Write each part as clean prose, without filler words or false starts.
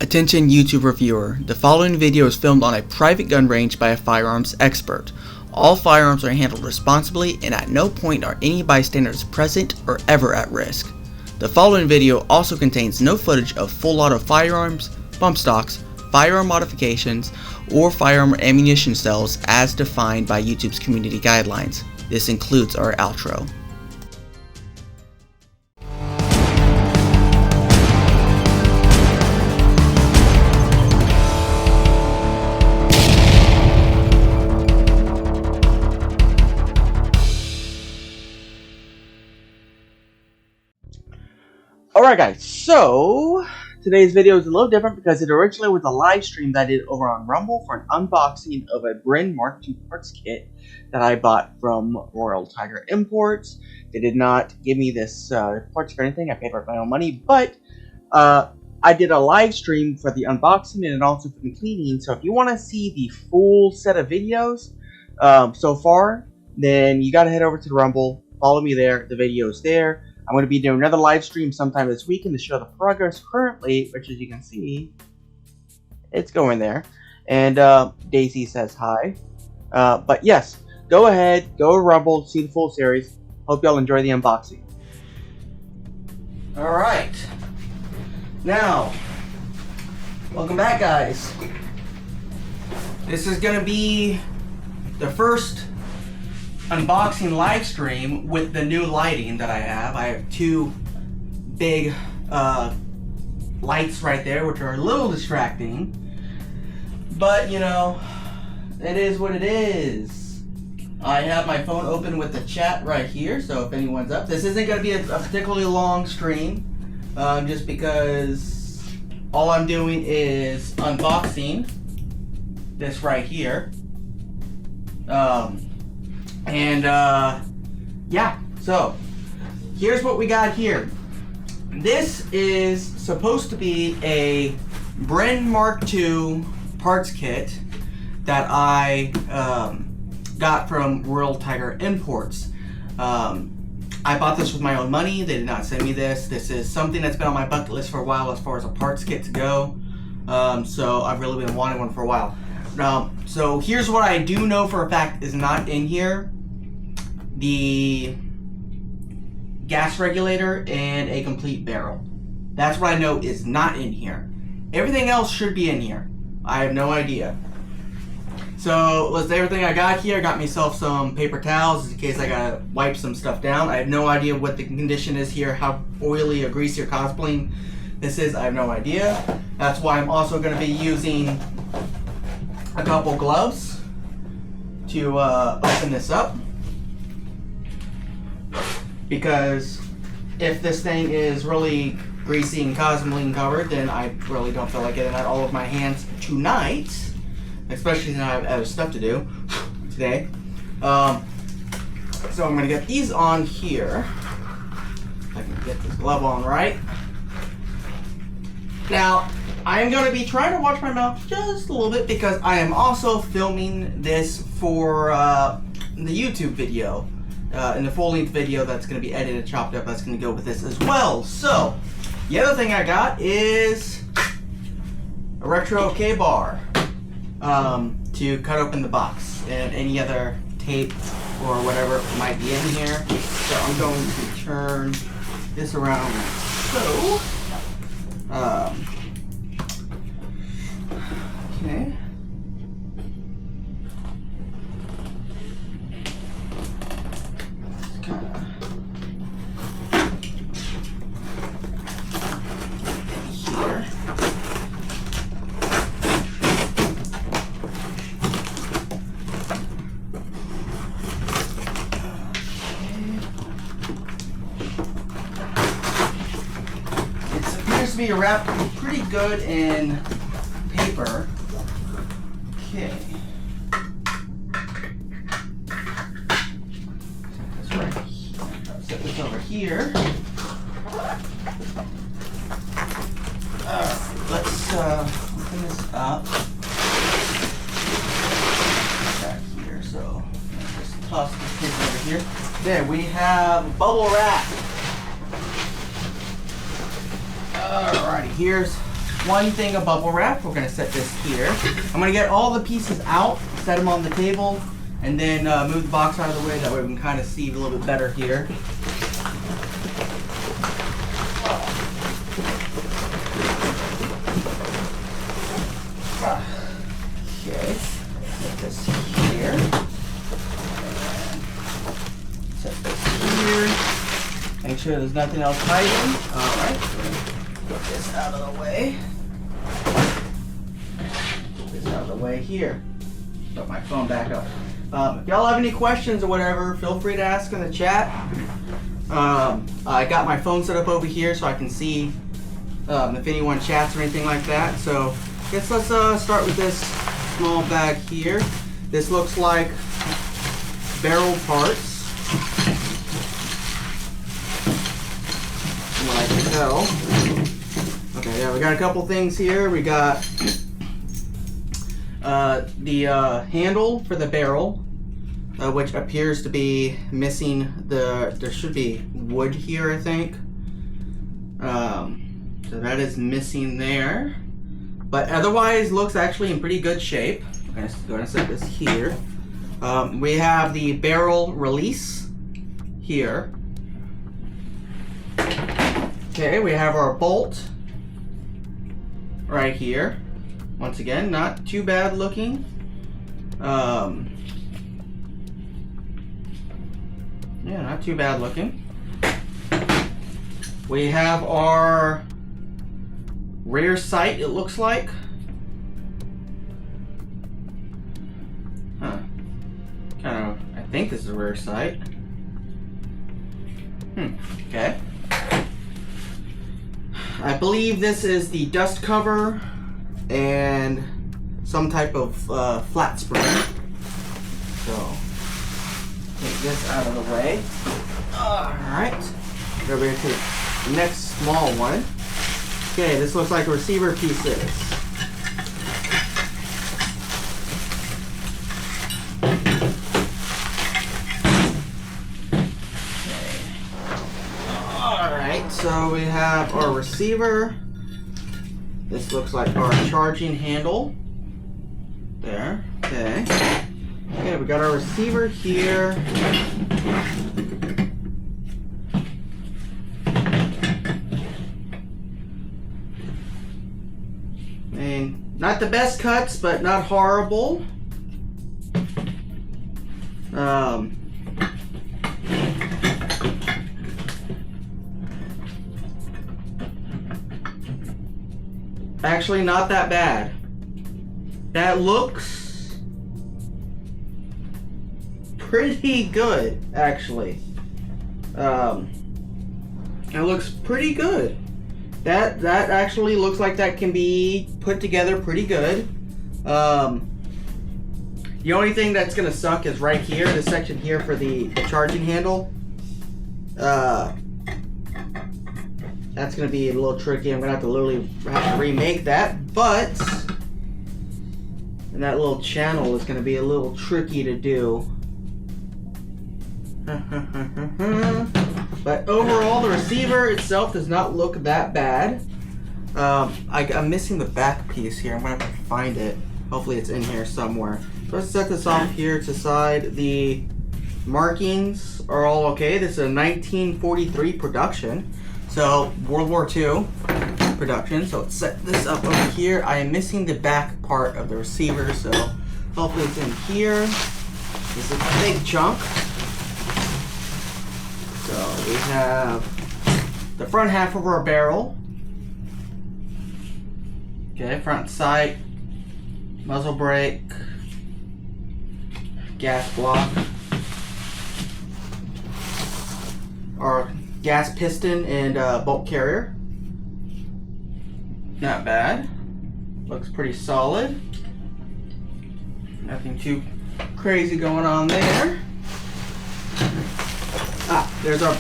Attention YouTube reviewer, the following video is filmed on a private gun range by a firearms expert. All firearms are handled responsibly and at no point are any bystanders present or ever at risk. The following video also contains no footage of full auto firearms, bump stocks, firearm modifications, or firearm ammunition cells as defined by YouTube's community guidelines. This includes our outro. Alright guys, so today's video is a little different because it originally was a live stream that I did over on Rumble for an unboxing of a Bren MkII Parts kit that I bought from Royal Tiger Imports. They did not give me this parts for anything, I paid for my own money, but I did a live stream for the unboxing and also for the cleaning, so if you want to see the full set of videos so far, then you gotta head over to the Rumble, follow me there, the video's there. I'm going to be doing another live stream sometime this weekend to show the progress currently, which as you can see, it's going there. And Daisy says hi. But yes, go ahead, go to Rumble, see the full series. Hope y'all enjoy the unboxing. Alright. Now, welcome back guys. This is going to be the first unboxing live stream with the new lighting that I have. I have two big lights right there, which are a little distracting, but you know, it is what it is. I have my phone open with the chat right here, so if anyone's up, this isn't going to be a particularly long stream, just because all I'm doing is unboxing this right here. Yeah, so here's what we got here. This is supposed to be a Bren MkII parts kit that I got from Royal Tiger Imports. I bought this with my own money. They did not send me this. This is something that's been on my bucket list for a while as far as a parts kit to go. So I've really been wanting one for a while. So here's what I do know for a fact is not in here. The gas regulator and a complete barrel. That's what I know is not in here. Everything else should be in here. I have no idea. So let's say everything I got here. I got myself some paper towels in case I gotta wipe some stuff down. I have no idea what the condition is here, how oily or greasy or cosplaying this is. I have no idea. That's why I'm also going to be using a couple gloves to open this up. Because if this thing is really greasy and cosmoline covered, then I really don't feel like getting that all over my hands tonight. Especially since I have other stuff to do today. So I'm going to get these on here. If I can get this glove on right. Now, I am going to be trying to watch my mouth just a little bit because I am also filming this for the YouTube video. And the full-length video that's going to be edited, chopped up, that's going to go with this as well. So, the other thing I got is a retro K-bar to cut open the box and any other tape or whatever might be in here. So I'm going to turn this around like so. Okay. To be wrapped pretty good in paper. Okay. Set this right here. Set this over here. Let's open this up. Back here. So just toss this paper over here. There we have bubble wrap. Alrighty, here's one thing of bubble wrap. We're gonna set this here. I'm gonna get all the pieces out, set them on the table, and then move the box out of the way. That way we can kind of see a little bit better here. Okay, set this here. Set this here. Make sure there's nothing else hiding. Alright, put this out of the way. Put this out of the way here. Put my phone back up. If y'all have any questions or whatever, feel free to ask in the chat. I got my phone set up over here so I can see if anyone chats or anything like that. So I guess let's start with this small bag here. This looks like barrel parts. From what I can tell. Okay, yeah, we got a couple things here. We got the handle for the barrel, which appears to be missing there should be wood here, I think. So that is missing there. But otherwise looks actually in pretty good shape. I'm going to go ahead and set this here. We have the barrel release here. Okay, we have our bolt right here. Once again, not too bad looking. Yeah, not too bad looking. We have our rear sight, it looks like. Huh. Kind of, I think this is a rear sight. Okay. I believe this is the dust cover and some type of flat spring. So, take this out of the way. Alright. Go over to the next small one. Okay, this looks like receiver pieces. Alright, so we have our receiver. This looks like our charging handle. There. Okay. Okay, we got our receiver here. And not the best cuts, but not horrible. Actually, not that bad. That looks pretty good, actually. It looks pretty good. That actually looks like that can be put together pretty good. The only thing that's gonna suck is right here, this section here for the charging handle. That's gonna be a little tricky. I'm gonna have to literally remake that, but and that little channel is gonna be a little tricky to do. But overall, the receiver itself does not look that bad. I'm missing the back piece here. I'm gonna have to find it. Hopefully it's in here somewhere. So let's set this off here to the side. The markings are all okay. This is a 1943 production. So World War II production. So let's set this up over here. I am missing the back part of the receiver, so hopefully it's in here. This is a big chunk. So we have the front half of our barrel. Okay, front sight, muzzle brake, gas block, our gas piston and bolt carrier. Not bad. Looks pretty solid. Nothing too crazy going on there. There's our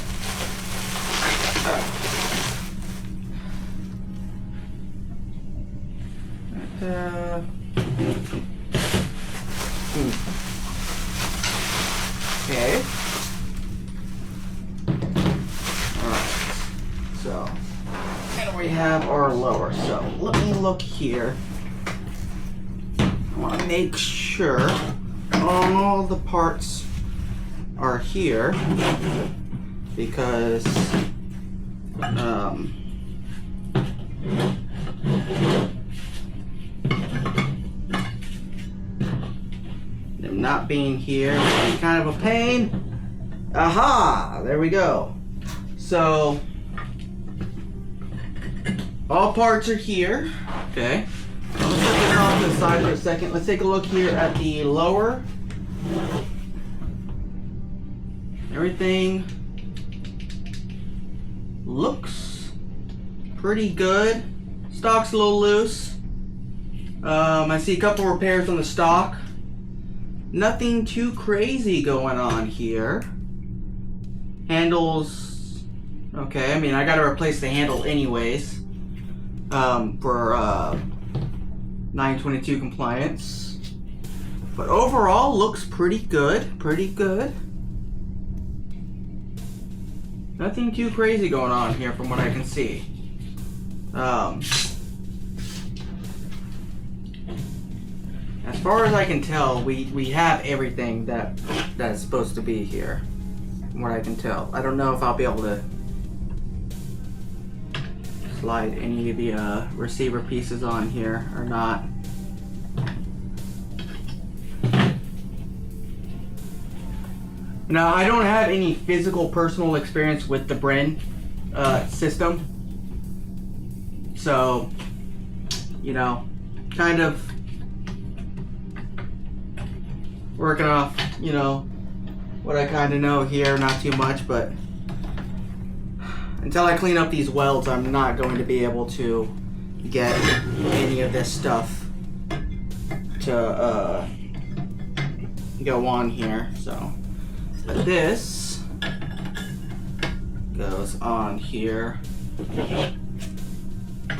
okay. Alright. So, and we have our lower. So, let me look here. I want to make sure all the parts are here because them not being here is kind of a pain. Aha! There we go. So all parts are here. Okay. Let's put this off to the side for a second. Let's take a look here at the lower. Everything looks pretty good. Stock's a little loose. I see a couple repairs on the stock. Nothing too crazy going on here. Handles, okay. I mean, I gotta replace the handle anyways for 922 compliance. But overall, looks pretty good. Pretty good. Nothing too crazy going on here from what I can see. As far as I can tell, we have everything that is supposed to be here. From what I can tell. I don't know if I'll be able to slide any of the receiver pieces on here or not. Now, I don't have any physical personal experience with the Bren system. So, you know, kind of working off, you know, what I kind of know here, not too much, but until I clean up these welds, I'm not going to be able to get any of this stuff to go on here. So, but this goes on here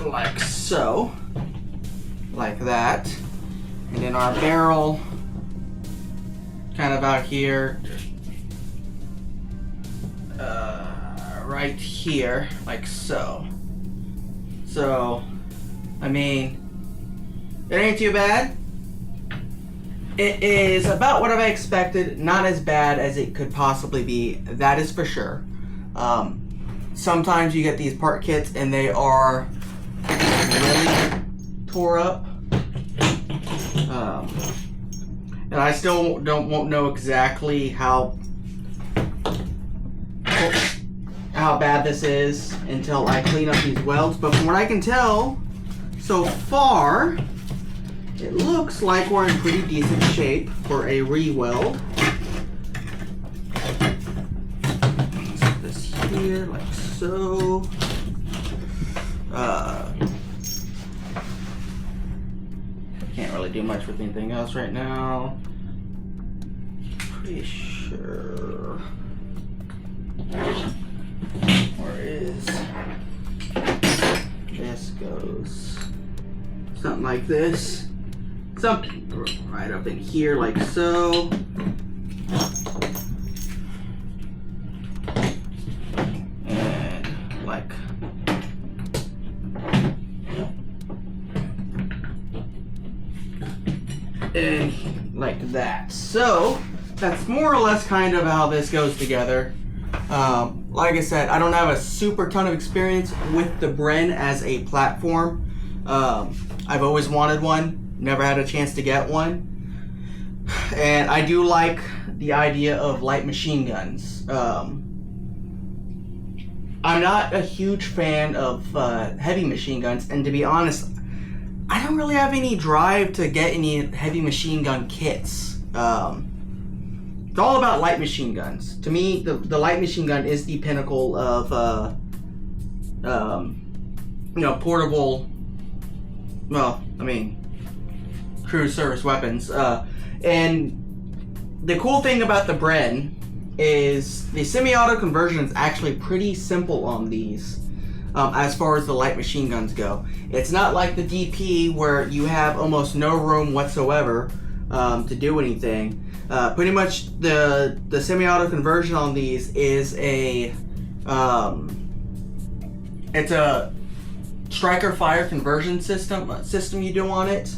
like so, like that, and then our barrel kind of out here, right here, like so. So, I mean, it ain't too bad. It is about what I expected, not as bad as it could possibly be, that is for sure. Sometimes you get these part kits and they are really tore up. And I still won't know exactly how bad this is until I clean up these welds. But from what I can tell, so far, it looks like we're in pretty decent shape for a re-weld. Put this here, like so. Can't really do much with anything else right now. Pretty sure. Where is this goes? Something like this. Something right up in here, like so. And like that. So that's more or less kind of how this goes together. Like I said, I don't have a super ton of experience with the Bren as a platform. I've always wanted one, never had a chance to get one. And I do like the idea of light machine guns. I'm not a huge fan of heavy machine guns, and to be honest, I don't really have any drive to get any heavy machine gun kits. It's all about light machine guns. To me, the light machine gun is the pinnacle of, you know, portable, well, I mean, cruise service weapons. And the cool thing about the Bren is the semi-auto conversion is actually pretty simple on these, as far as the light machine guns go. It's not like the DP where you have almost no room whatsoever to do anything. Pretty much the semi-auto conversion on these is a it's a striker fire conversion system you do on it.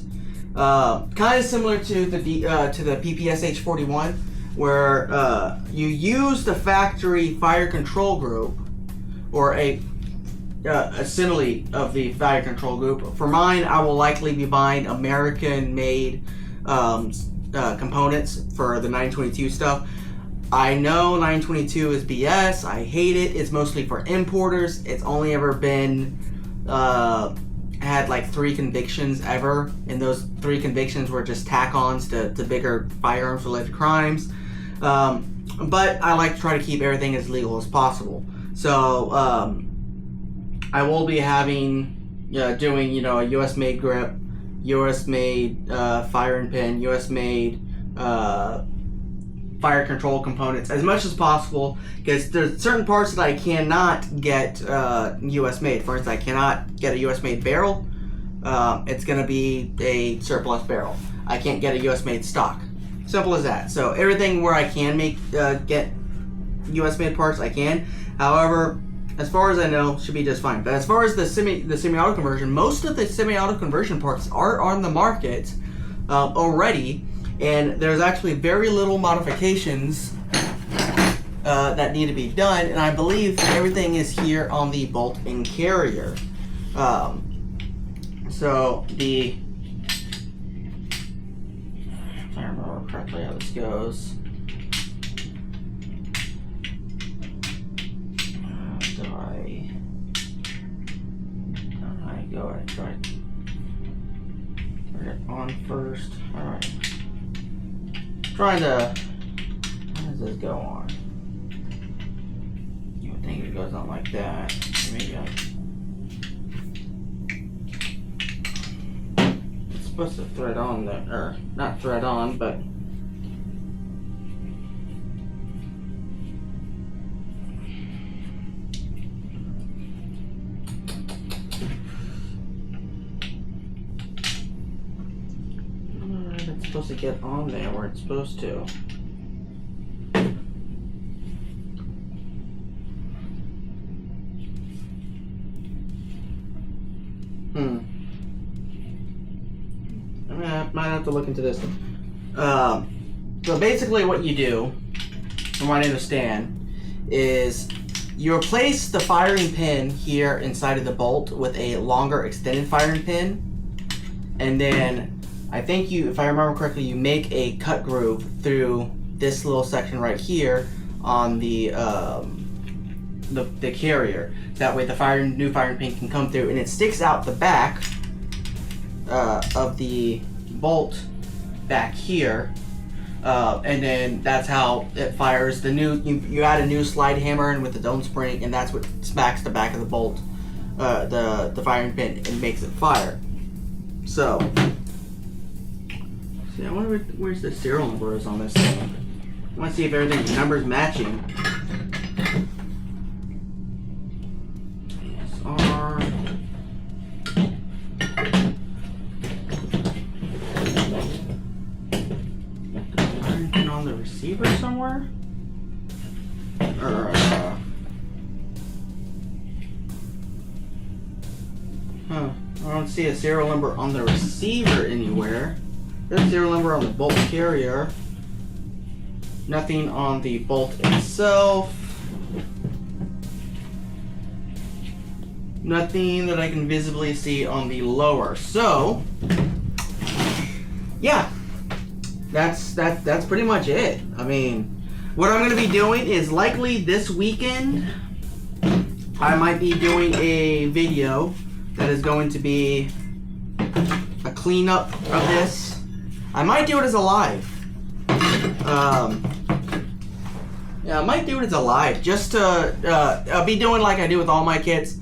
Kind of similar to the PPSH 41, where you use the factory fire control group, or a simile of the fire control group. For mine, I will likely be buying American-made components for the 922 stuff. I know 922 is BS. I hate it. It's mostly for importers. It's only ever been had like 3 convictions ever, and those 3 convictions were just tack-ons to bigger firearms-related crimes. But I like to try to keep everything as legal as possible. So I will be having, doing, a U.S.-made grip, U.S.-made firing pin, U.S.-made fire control components as much as possible, because there's certain parts that I cannot get U.S. made. For instance, I cannot get a U.S. made barrel. It's going to be a surplus barrel. I can't get a U.S. made stock. Simple as that. So everything where I can get U.S. made parts, I can. However, as far as I know, should be just fine. But as far as the semi-auto conversion, most of the semi-auto conversion parts are on the market already. And there's actually very little modifications that need to be done, and I believe everything is here on the bolt and carrier. So if I remember correctly how this goes. Do I go ahead and try to turn it on first? Alright. Trying to, how does this go on? You would think it goes on like that. Maybe it's supposed to thread on there, or not thread on, but supposed to get on there where it's supposed to. I might have to look into this. So basically what you do, from what I understand, is you replace the firing pin here inside of the bolt with a longer extended firing pin, and then I think if I remember correctly, you make a cut groove through this little section right here on the carrier. That way the new firing pin can come through, and it sticks out the back of the bolt back here, and then that's how it fires. You add a new slide hammer in with the dome spring, and that's what smacks the back of the bolt, the firing pin, and makes it fire. So. I wonder where's the serial number is on this thing. I want to see if everything's numbers matching. SR. Anything on the receiver somewhere? Or, I don't see a serial number on the receiver anywhere. There's a serial number on the bolt carrier. Nothing on the bolt itself. Nothing that I can visibly see on the lower. So, yeah, that's pretty much it. I mean, what I'm going to be doing is likely this weekend, I might be doing a video that is going to be a cleanup of this. I might do it as a live. Yeah, I might do it as a live, just to, I'll be doing like I do with all my kits,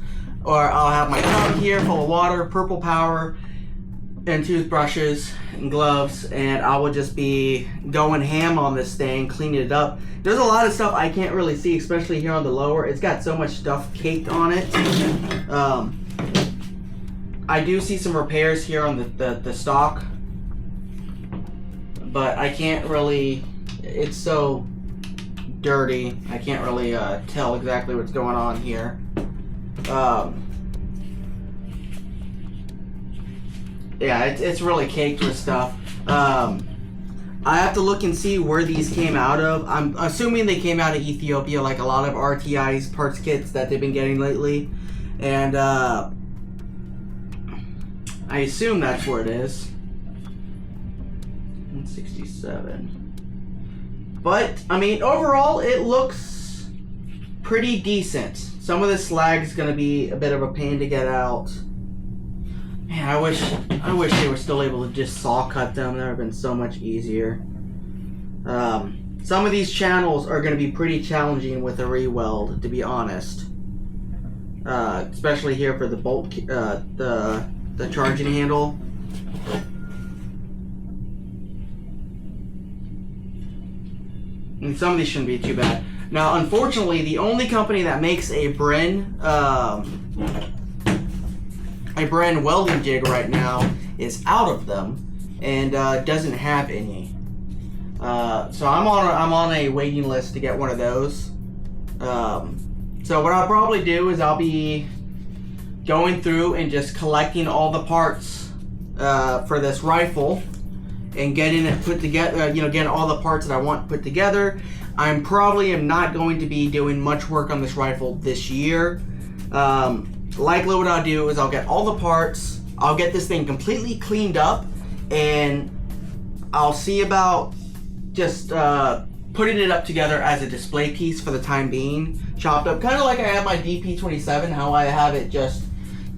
or I'll have my tub here full of water, purple power, and toothbrushes and gloves, and I will just be going ham on this thing, cleaning it up. There's a lot of stuff I can't really see, especially here on the lower. It's got so much stuff caked on it. I do see some repairs here on the stock, but I can't really, it's so dirty, I can't really tell exactly what's going on here. yeah, it's really caked with stuff. I have to look and see where these came out of. I'm assuming they came out of Ethiopia, like a lot of RTI's parts kits that they've been getting lately. And I assume that's where it is. 167. But, I mean, overall, it looks pretty decent. Some of the slag is going to be a bit of a pain to get out. Man, I wish they were still able to just saw cut them. That would have been so much easier. Some of these channels are going to be pretty challenging with a re-weld, to be honest. Especially here for the bolt, the charging handle. And some of these shouldn't be too bad. Now, unfortunately, the only company that makes a Bren welding jig right now is out of them and doesn't have any. So I'm on a waiting list to get one of those. So what I'll probably do is I'll be going through and just collecting all the parts for this rifle and getting it put together. Getting all the parts that I want put together. I'm probably am not going to be doing much work on this rifle this year. Likely what I'll do is I'll get all the parts, I'll get this thing completely cleaned up, and I'll see about just putting it up together as a display piece for the time being, chopped up, kind of like I have my DP27, how I have it just,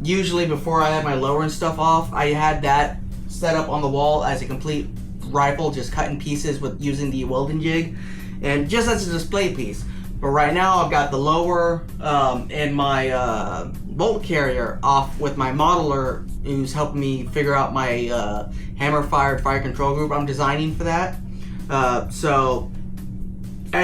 usually before I had my lower and stuff off, I had that set up on the wall as a complete rifle, just cut in pieces with using the welding jig, and just as a display piece. But right now I've got the lower and my bolt carrier off with my modeler who's helping me figure out my hammer-fired fire control group I'm designing for that. And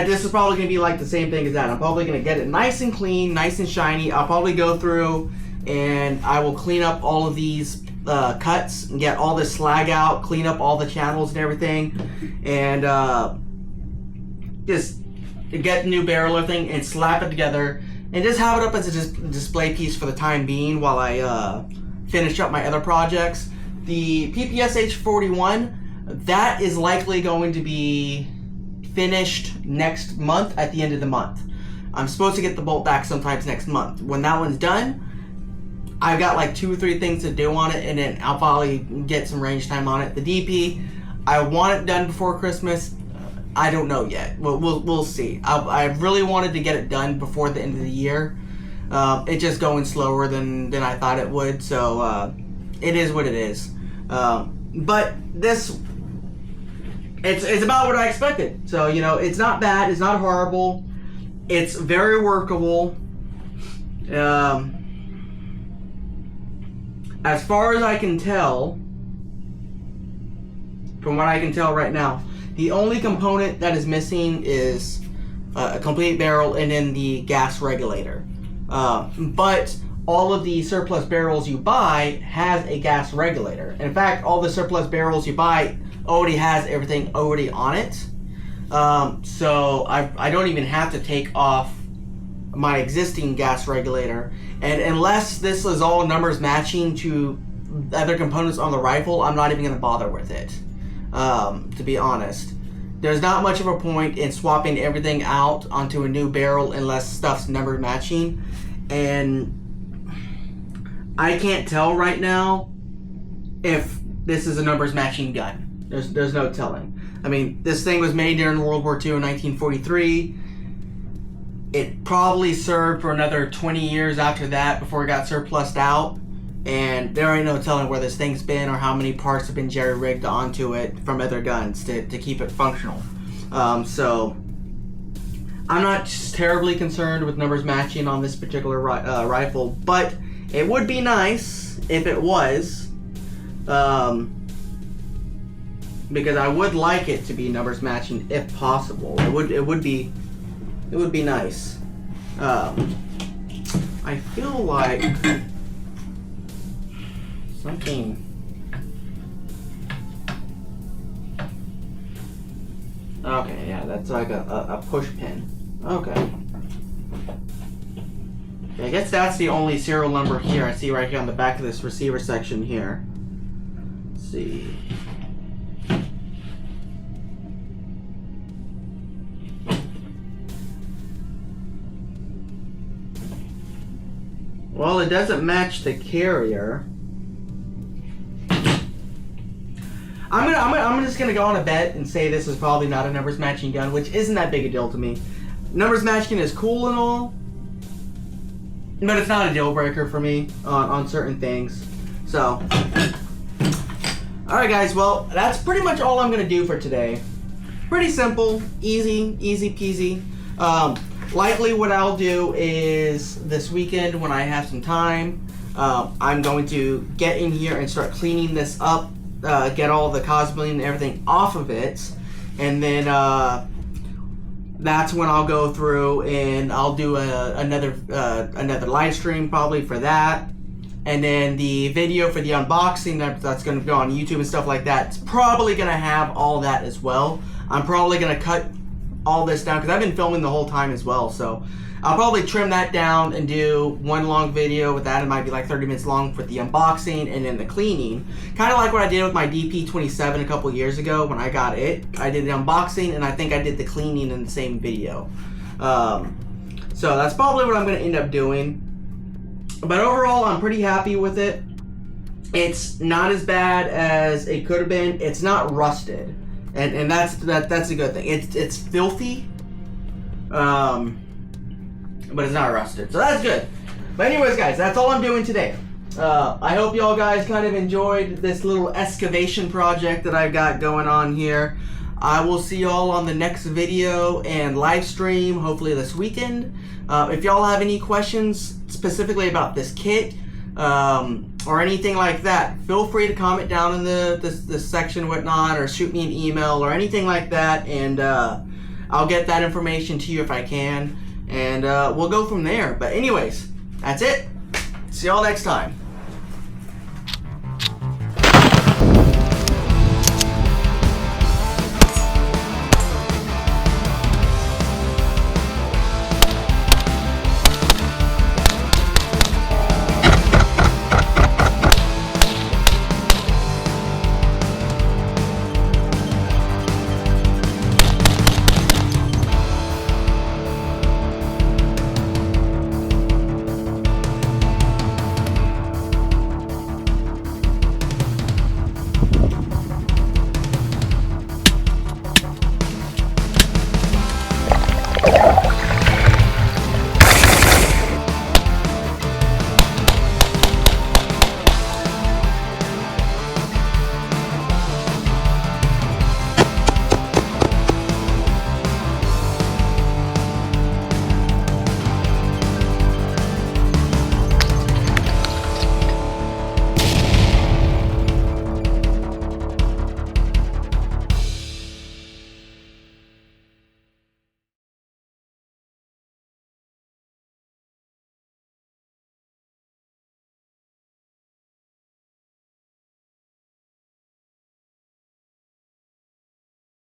this is probably going to be like the same thing as that. I'm probably going to get it nice and clean, nice and shiny. I'll probably go through and I will clean up all of these cuts and get all this slag out, clean up all the channels and everything, and just get the new barrel thing and slap it together and just have it up as a display piece for the time being while I finish up my other projects. The PPS H41, that is likely going to be finished next month at the end of the month. I'm supposed to get the bolt back sometimes next month. When that one's done, I've got like 2 or 3 things to do on it, and then I'll probably get some range time on it. The DP, I want it done before Christmas. I don't know yet. We'll see. I really wanted to get it done before the end of the year. It's just going slower than I thought it would, so it is what it is. But this, it's about what I expected. So, it's not bad, it's not horrible, it's very workable. As far as I can tell, from what I can tell right now, the only component that is missing is a complete barrel and then the gas regulator. But all of the surplus barrels you buy has a gas regulator. In fact, all the surplus barrels you buy already has everything already on it. So I don't even have to take off my existing gas regulator. And unless this is all numbers matching to other components on the rifle, I'm not even going to bother with it. To be honest, there's not much of a point in swapping everything out onto a new barrel unless stuff's number matching, and I can't tell right now if this is a numbers matching gun. There's no telling. I mean, this thing was made during World War II in 1943. It probably served for another 20 years after that before it got surplused out. And there ain't no telling where this thing's been or how many parts have been jerry-rigged onto it from other guns to keep it functional. So I'm not terribly concerned with numbers matching on this particular rifle, but it would be nice if it was, because I would like it to be numbers matching if possible. It would be nice. I feel like something. Okay, yeah, that's like a push pin. Okay. I guess that's the only serial number here I see right here on the back of this receiver section here. Let's see. Well, it doesn't match the carrier. I'm just gonna go on a bet and say this is probably not a numbers matching gun, which isn't that big a deal to me. Numbers matching is cool and all, but it's not a deal breaker for me on certain things. So, alright guys, well, that's pretty much all I'm gonna do for today. Pretty simple, easy peasy. Likely what I'll do is this weekend when I have some time, I'm going to get in here and start cleaning this up, get all the cosmetic and everything off of it, and then that's when I'll go through and I'll do another live stream probably for that, and then the video for the unboxing that's going to go on YouTube and stuff like that. It's probably going to have all that as well. I'm probably going to cut all this down because I've been filming the whole time as well, so I'll probably trim that down and do one long video with that. It might be like 30 minutes long for the unboxing and then the cleaning, kind of like what I did with my DP27 a couple years ago when I got it. I did the unboxing and I think I did the cleaning in the same video. So that's probably what I'm going to end up doing, but overall I'm pretty happy with it. It's not as bad as it could have been. It's not rusted, and that's a good thing. It's filthy, but it's not rusted, so that's good. But anyways guys, that's all I'm doing today. I hope y'all guys kind of enjoyed this little excavation project that I've got going on here. I will see y'all on the next video and live stream, hopefully this weekend. If y'all have any questions specifically about this kit, or anything like that, feel free to comment down in the section whatnot, or shoot me an email or anything like that, and I'll get that information to you if I can, and we'll go from there. But anyways, that's it. See y'all next time.